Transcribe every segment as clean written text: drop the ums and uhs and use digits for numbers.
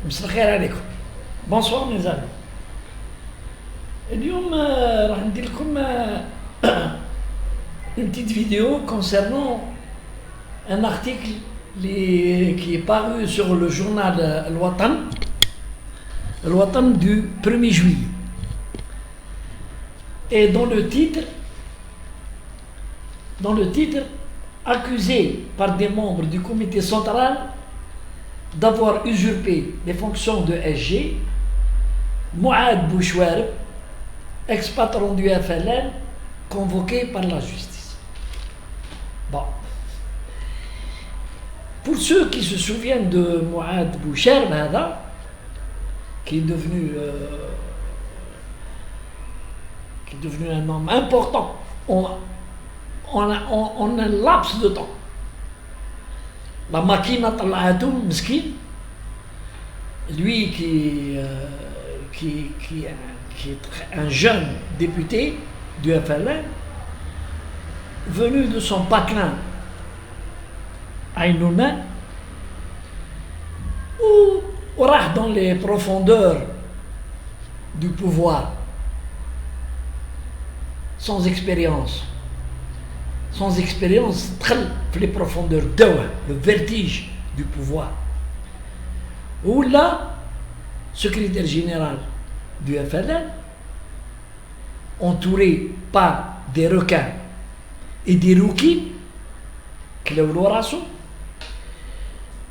مساء الخير عليكم. Bonsoir mes amis. اليوم راح ندير لكم une petite vidéo concernant un article qui est paru sur le journal Al-Watan du 1er juillet. Et dans le titre, accusé par des membres du comité central d'avoir usurpé les fonctions de SG, Mouad Bouchouareb, ex-patron du FLN, convoqué par la justice. Bon. Pour ceux qui se souviennent de Mouad Bouchouareb, qui est devenu un homme important en un laps de temps. La machine a طلعته مسكين, lui qui est un jeune député du FLN, venu de son patelin Aïnouna, ou راح dans les profondeurs du pouvoir, sans expérience, دخل في les profondeurs le vertige du pouvoir. Ou là, secrétaire général du FLN, entouré par des requins et des rouquins, كلاولو راسو.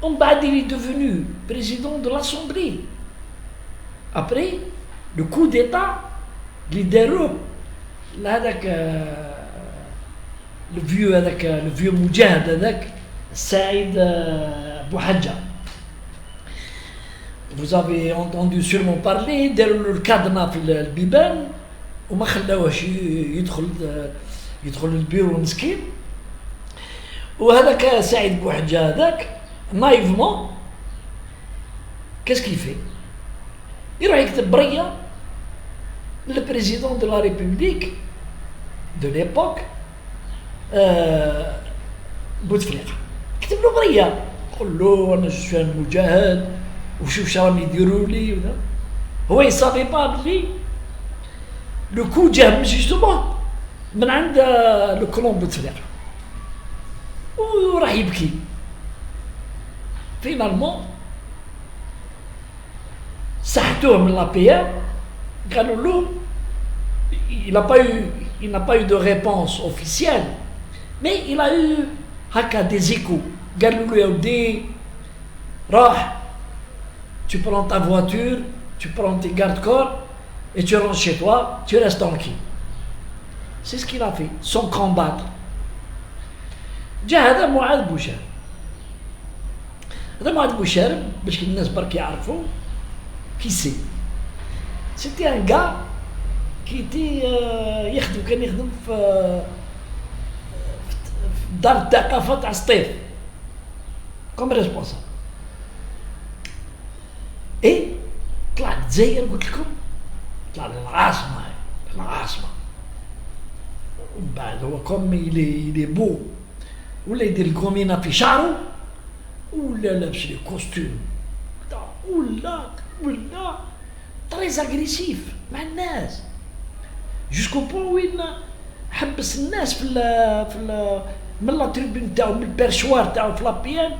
En بعد, il est devenu président de l'Assemblée. Après, le coup d'État, leader, le vieux Moudjahid, Saïd Bouhadja. Vous avez entendu sûrement parler de le cadenas في البيبان وما خلاوهش يدخل البيرو المسكين. وهذاك سعيد بوحدجا هذاك naïvement, qu'est-ce qu'il fait? Il a écrit Bria, le président de la République de l'époque, Bouteflika. كتب له بريا، قول له أنا جو سوي مجاهد وشوف شو راهم يديروا لي. هو يصافي با بلي لو كو جا جوستومون من عند لو كلون بوتفليقة وراح يبكي. Finalement, سحتوه من l'APR, قالوا له il n'a pas eu de réponse officielle, mais il a eu هكا des échos. قالوا له يا ودي راح, tu prends ta voiture, tu prends tes gardes-corps et tu rentres chez toi, tu restes tranquille. C'est ce qu'il a fait, sans combattre. جا هذا معاذ بوشارب. هذا معاذ بوشارب باش الناس برك يعرفوا كي سي. C'était un gars qui était كان يخدم في دار الثقافة تاع سطيف comme responsable. اي طلع الجزائر قلت لكم، طلع العاصمة ومن بعد هو كوم يلي بو ولا يدير الكومينة في شعره ولا لابس لي كوستيم ولا تريز اغريسيف مع الناس جوسكو بوين وين حبس الناس في من لا تريبين تاعو، من البيرشوار تاعو في لابيان،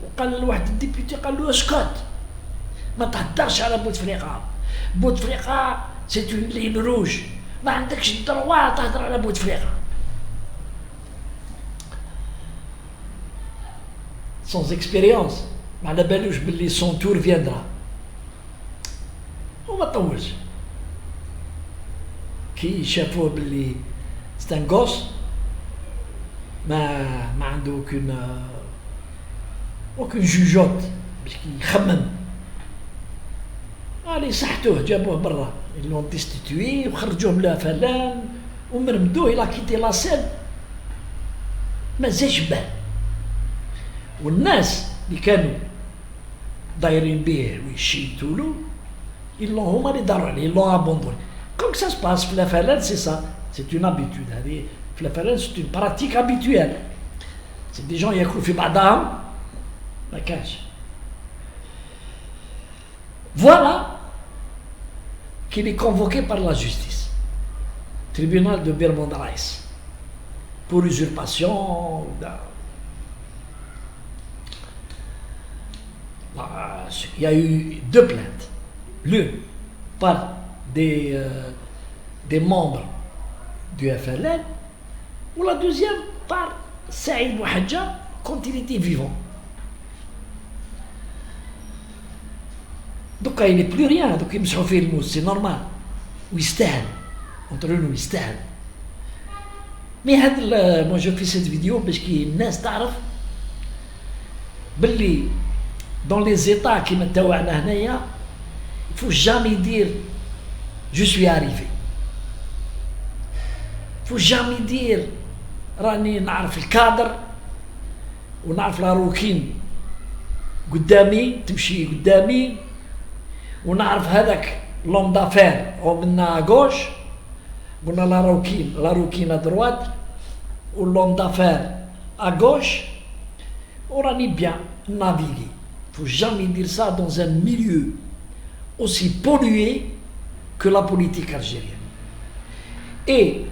وقال لواحد الديبيتي قال له اسكت ما تهدرش على بوتفليقة سي اون لين روج، ما عندكش الدروا تهدر على بوتفليقة. sans expérience ما على بالوش باللي son tour viendra. وما طولش كي شافوه باللي c'est un gosse ما عنده aucune jugeote باش يخمم. اللي صحتوه جابوه برا، ils l'ont destitué وخرجوه من الفلان ومرمدوه الى كيتي لا سين. ما زاش بال، والناس اللي كانوا دايرين به ويشيتوا له هما اللي داروا عليه، ils l'ont abandonné. Comme ça se passe في الفلان، c'est ça, c'est une habitude. هذه في الفلان c'est une pratique habituelle. C'est des gens ياكلوا في بعضهم ما كانش. Voilà qu'il est convoqué par la justice, tribunal de Birmandrais, pour usurpation. Il y a eu 2 plaintes, l'une par des membres du FLN, ou la deuxième par Saïd Bouhadja quand il était vivant. Donc il n'est plus rien, donc il me fait le mousse, c'est normal. ويستاهل, entre nous يستاهل. Mais moi je fais cette vidéo parce que الناس تعرف باللي dans les états كيما تاوعنا هنايا il faut jamais dire je suis arrivé. Il faut jamais dire راني نعرف الكادر ونعرف لاروكين قدامي تمشي قدامي ونعرف هذاك لوم دافير او منا غوش قلنا لاروكين ادروات واللوم دافير اغوش وراني بيان نافيغي. Il ne faut jamais dire ça dans un milieu aussi pollué que la politique algérienne. Et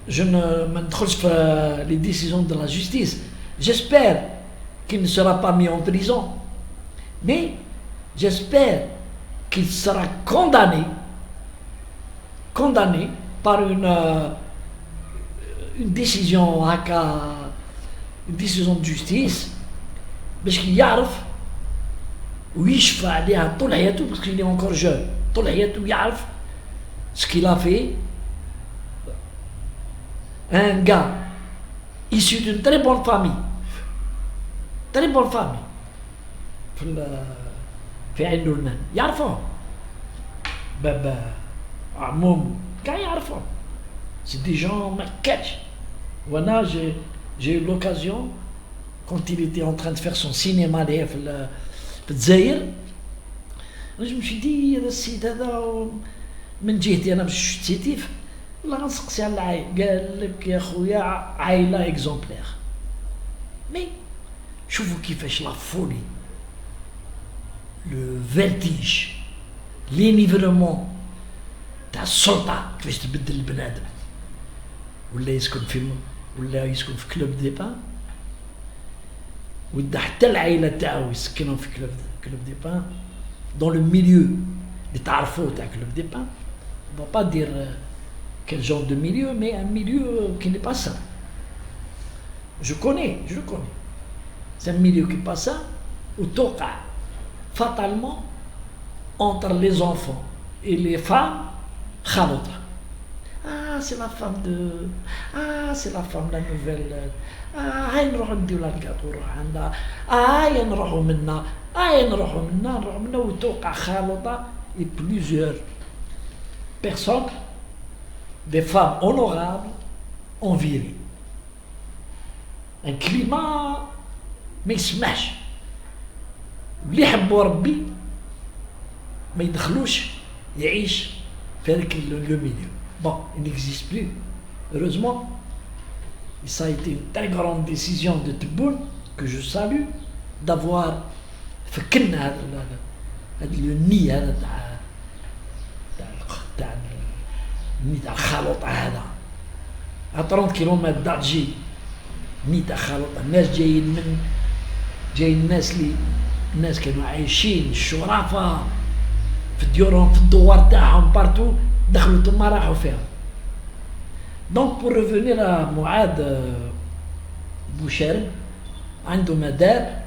je ne m'introduis pas les décisions de la justice. J'espère qu'il ne sera pas mis en prison, mais j'espère qu'il sera condamné par une décision de justice, parce qu'il يعرف ويشفى عليها طول حياته, parce qu'il est encore jeune, طول حياته يعرف ce qu'il a fait. Un gars issu d'une très bonne famille, في عين لبنان يعرفهم, بابا عموم كاع يعرفهم, c'est des gens ما كاتش. وانا j'ai eu l'occasion quand il était en train de faire son cinéma في الجزائر, je me suis dit هذا السيد هذا من جهتي انا باش شتيتيف والله غنسقسي على العائله. قال لك يا خويا عائله اكزومبلير. مي شوفوا كيفاش لا فولي, لو فيرتيج, لينيفرمون تاع السلطه كيفاش تبدل البنادم, ولا يسكن في كلوب دي بان, ودا حتى العائله تاعو يسكنهم في كلوب دي بان, dans le milieu اللي تعرفوه تاع كلوب دي بان. On va pas dire quel genre de milieu, mais un milieu qui n'est pas sain. Je le connais. C'est un milieu qui n'est pas sain, où توقع fatalement entre les enfants et les femmes خلطة. C'est la femme c'est la femme la nouvelle. هاي نروحو نديو لها الكاطو نروح عندها. هاي نروحو منا وتوقع خلطة. Et plusieurs personnes, des femmes honorables, ont viré. Un climat ما يسمحش. اللي يحبوا ربي ما يدخلوش يعيش في هذاك لو ميليو. Bon, il n'existe plus, heureusement. Et ça a été une très grande décision de Tebboune, que je salue, d'avoir فكنا هذا الني هذا تاع الني تاع الخلطة هذا. à 30 كيلومتر دارجي ني تاع خلطة. الناس جايين الناس كانوا عايشين الشرافة في ديورهم في الدوار تاعهم بارتو, دخلوا تما راحوا فيها. دونك بور ريفونير ا معاذ بوشارب, عنده مدار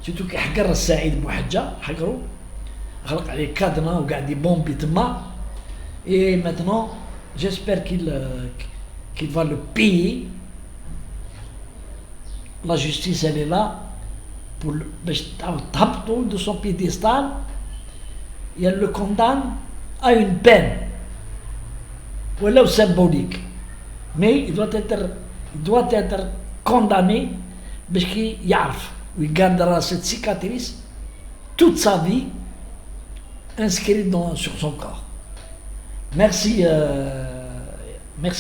سيتو كي حقر السعيد بوحجه, حقرو خلق عليه كادنا وقاعد يبومبي تما. اي ماتنون جيسبر qu'il va le payer. La justice elle est là pour باش تهبطو de son piédestal et elle le condamne à une peine ولو symbolique, mais il doit être condamné باش كي يعرف ويقدر cette cicatrice toute sa vie inscrite sur son corps. Merci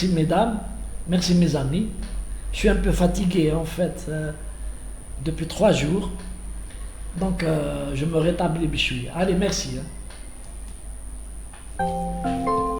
mesdames, merci mes amis. Je suis un peu fatigué en fait depuis 3 jours. Donc, je me rétablis, Bichoui. Allez, merci. Hein.